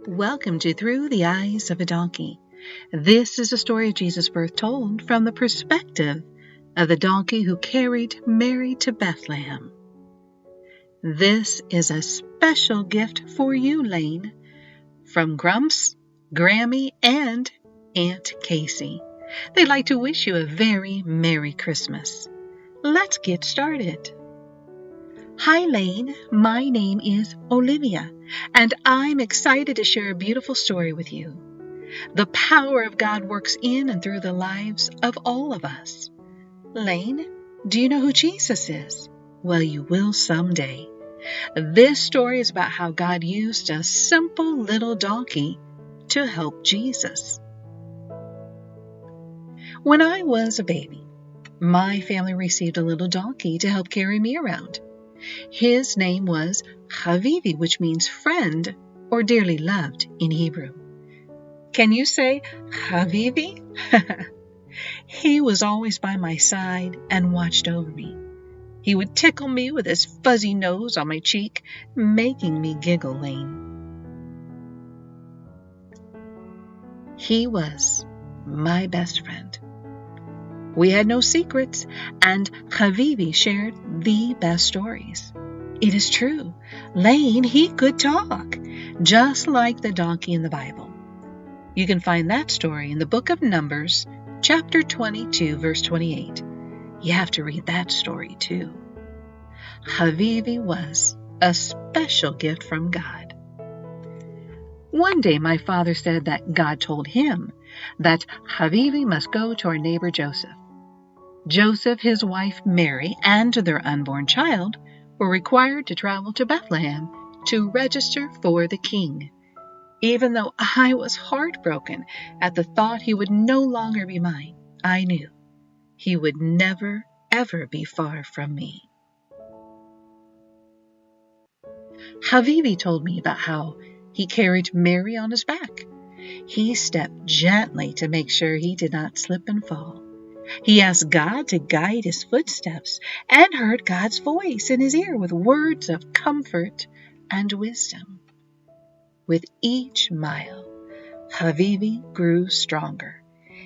Welcome to Through the Eyes of a Donkey. This is a story of Jesus' birth told from the perspective of the donkey who carried Mary to Bethlehem. This is a special gift for you, Layne, from Grumps, Grammy, and Aunt Casey. They'd like to wish you a very Merry Christmas. Let's get started. Hi, Layne. My name is Olivia, and I'm excited to share a beautiful story with you. The power of God works in and through the lives of all of us. Layne, do you know who Jesus is? Well, you will someday. This story is about how God used a simple little donkey to help Jesus. When I was a baby, my family received a little donkey to help carry me around. His name was Havivi, which means friend or dearly loved in Hebrew. Can you say Havivi? He was always by my side and watched over me. He would tickle me with his fuzzy nose on my cheek, making me giggle, Layne. He was my best friend. We had no secrets, and Havivi shared the best stories. It is true, Layne, he could talk, just like the donkey in the Bible. You can find that story in the book of Numbers, chapter 22, verse 28. You have to read that story too. Havivi was a special gift from God. One day my father said that God told him that Havivi must go to our neighbor Joseph. Joseph, his wife Mary, and their unborn child were required to travel to Bethlehem to register for the king. Even though I was heartbroken at the thought he would no longer be mine, I knew he would never, ever be far from me. Havivi told me about how he carried Mary on his back. He stepped gently to make sure he did not slip and fall. He asked God to guide his footsteps and heard God's voice in his ear with words of comfort and wisdom. With each mile, Havivi grew stronger.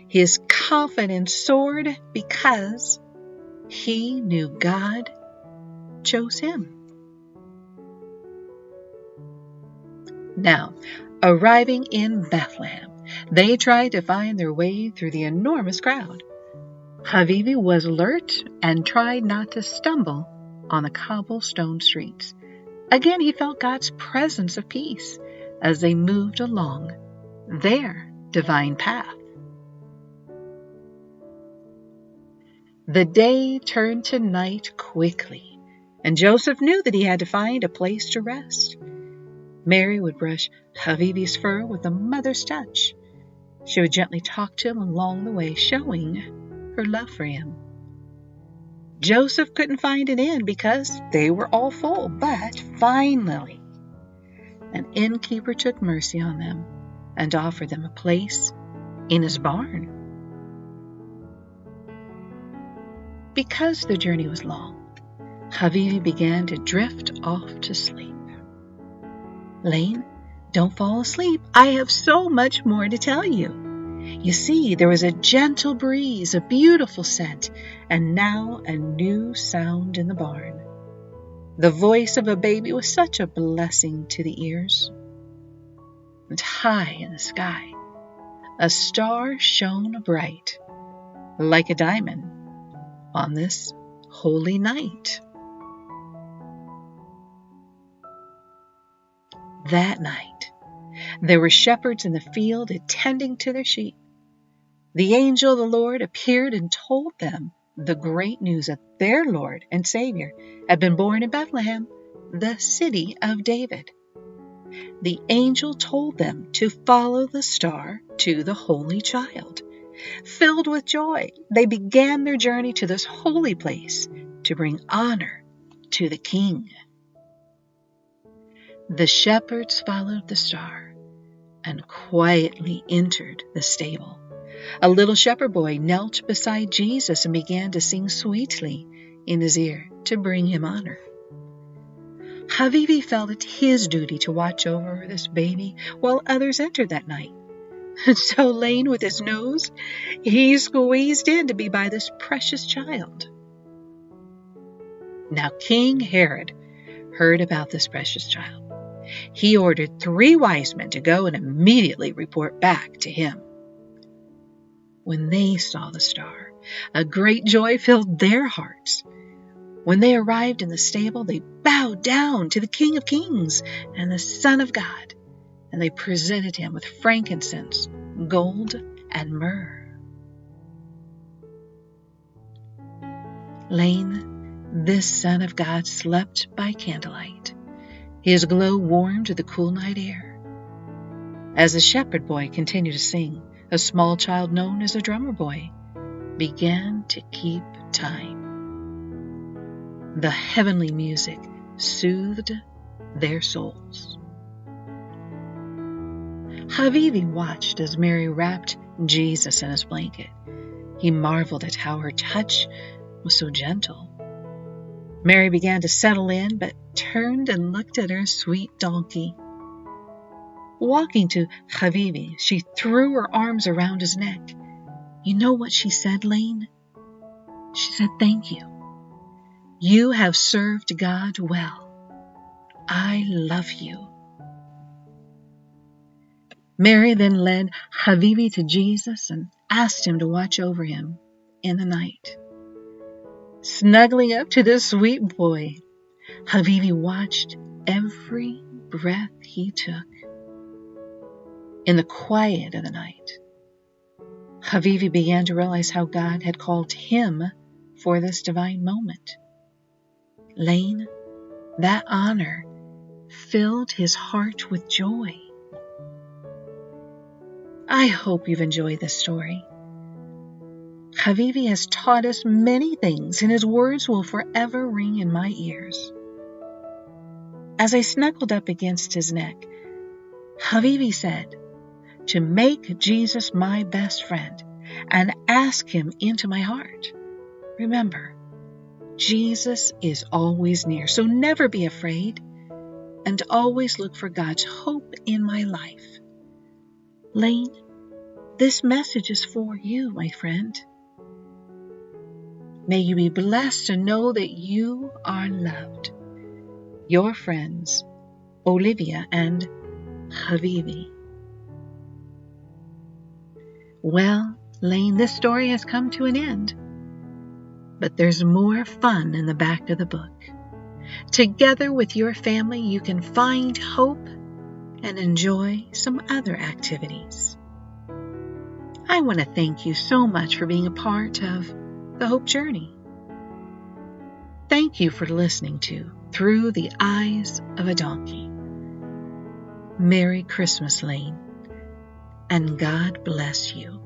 His confidence soared because he knew God chose him. Now, arriving in Bethlehem, they tried to find their way through the enormous crowd. Havivi was alert and tried not to stumble on the cobblestone streets. Again, he felt God's presence of peace as they moved along their divine path. The day turned to night quickly, and Joseph knew that he had to find a place to rest. Mary would brush Havivi's fur with a mother's touch. She would gently talk to him along the way, showing her love for him. Joseph couldn't find an inn because they were all full, but finally, an innkeeper took mercy on them and offered them a place in his barn. Because the journey was long, Havivi began to drift off to sleep. Layne, don't fall asleep. I have so much more to tell you. You see, there was a gentle breeze, a beautiful scent, and now a new sound in the barn. The voice of a baby was such a blessing to the ears. And high in the sky, a star shone bright, like a diamond, on this holy night. That night, there were shepherds in the field attending to their sheep. The angel of the Lord appeared and told them the great news that their Lord and Savior had been born in Bethlehem, the city of David. The angel told them to follow the star to the holy child. Filled with joy, they began their journey to this holy place to bring honor to the King. The shepherds followed the star and quietly entered the stable. A little shepherd boy knelt beside Jesus and began to sing sweetly in his ear to bring him honor. Havivi felt it his duty to watch over this baby while others entered that night. And so Layne, with his nose, he squeezed in to be by this precious child. Now King Herod heard about this precious child. He ordered 3 wise men to go and immediately report back to him. When they saw the star, a great joy filled their hearts. When they arrived in the stable, they bowed down to the King of Kings and the Son of God, and they presented him with frankincense, gold, and myrrh. Layne, this Son of God, slept by candlelight. His glow warmed the cool night air. As the shepherd boy continued to sing, a small child known as a drummer boy began to keep time. The heavenly music soothed their souls. Havivi watched as Mary wrapped Jesus in his blanket. He marveled at how her touch was so gentle. Mary began to settle in, but turned and looked at her sweet donkey. Walking to Havivi, she threw her arms around his neck. You know what she said, Layne? She said, "Thank you. You have served God well. I love you." Mary then led Havivi to Jesus and asked him to watch over him in the night. Snuggling up to this sweet boy, Havivi watched every breath he took. In the quiet of the night, Havivi began to realize how God had called him for this divine moment. Layne, that honor filled his heart with joy. I hope you've enjoyed this story. Havivi has taught us many things, and his words will forever ring in my ears. As I snuggled up against his neck, Havivi said, to make Jesus my best friend and ask him into my heart. Remember, Jesus is always near, so never be afraid, and always look for God's hope in my life. Layne, this message is for you, my friend. May you be blessed to know that you are loved. Your friends, Olivia and Havivi. Well, Layne, this story has come to an end. But there's more fun in the back of the book. Together with your family, you can find hope and enjoy some other activities. I want to thank you so much for being a part of the Hope Journey. Thank you for listening to Through the Eyes of a Donkey. Merry Christmas, Layne, and God bless you.